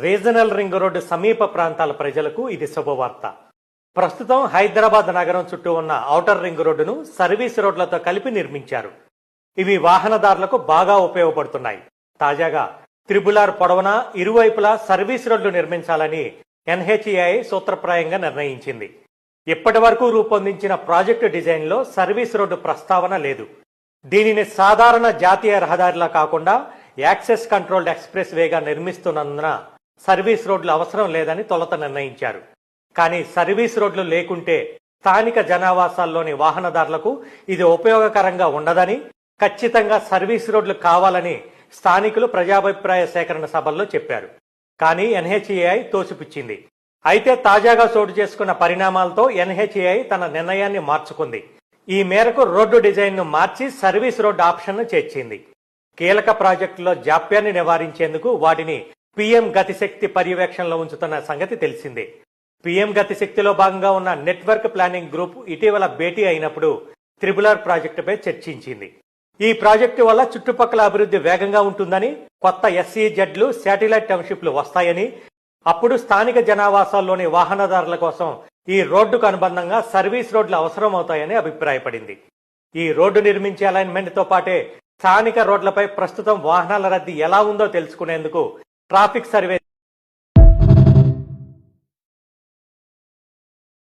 Regional ring road సమీప ప్రాంతాల ప్రజలకు ఇది శుభవార్త. ప్రస్తుతం హైదరాబాద్ నగరం చుట్టూ ఉన్న ఔటర్ రింగ్ రోడ్డును సర్వీస్ రోడ్లతో కలిపి నిర్మించారు. ఇవి వాహనదారులకు బాగా ఉపయోగపడుతున్నాయి. తాజాగా త్రిబుల్ పొడవున ఇరువైపులా సర్వీస్ రోడ్లు నిర్మించాలని ఎన్హెచ్ఏఐ సూత్రప్రాయంగా నిర్ణయించింది. ఇప్పటి వరకు రూపొందించిన ప్రాజెక్టు డిజైన్లో సర్వీస్ రోడ్డు ప్రస్తావన లేదు. దీనిని సాధారణ జాతీయ రహదారిలా కాకుండా యాక్సెస్ కంట్రోల్డ్ ఎక్స్ప్రెస్ వేగా నిర్మిస్తున్నందున సర్వీస్ రోడ్లు అవసరం లేదని తొలుత నిర్ణయించారు. కానీ సర్వీస్ రోడ్లు లేకుంటే స్థానిక జనావాసాల్లోని వాహనదారులకు ఇది ఉపయోగకరంగా ఉండదని, ఖచ్చితంగా సర్వీస్ రోడ్లు కావాలని స్థానికులు ప్రజాభిప్రాయ సేకరణ సభల్లో చెప్పారు. కానీ ఎన్హెచ్ఏఐ తోసిపుచ్చింది. అయితే తాజాగా చోటు చేసుకున్న పరిణామాలతో ఎన్హెచ్ఏఐ తన నిర్ణయాన్ని మార్చుకుంది. ఈ మేరకు రోడ్డు డిజైన్ను మార్చి సర్వీస్ రోడ్డు ఆప్షన్ను చేర్చింది. కీలక ప్రాజెక్టులో జాప్యాన్ని నివారించేందుకు వాటిని పీఎం గతిశక్తి పర్యవేక్షణలో ఉంచుతున్న సంగతి తెలిసిందే. పీఎం గతిశక్తిలో భాగంగా ఉన్న నెట్వర్క్ ప్లానింగ్ గ్రూప్ ఇటీవల భేటీ అయినప్పుడు త్రిబుల్ ప్రాజెక్టుపై చర్చించింది. ఈ ప్రాజెక్టు వల్ల చుట్టుపక్కల అభివృద్ధి వేగంగా ఉంటుందని, కొత్త ఎస్ఈజెడ్లు, శాటిలైట్ టౌన్షిప్లు వస్తాయని, అప్పుడు స్థానిక జనావాసాల్లోని వాహనదారుల కోసం ఈ రోడ్డుకు అనుబంధంగా సర్వీస్ రోడ్లు అవసరమవుతాయని అభిప్రాయపడింది. ఈ రోడ్డు నిర్మించే అలైన్మెంట్ తో పాటే స్థానిక రోడ్లపై ప్రస్తుతం వాహనాల రద్దీ ఎలా ఉందో తెలుసుకునేందుకు ట్రాఫిక్ సర్వే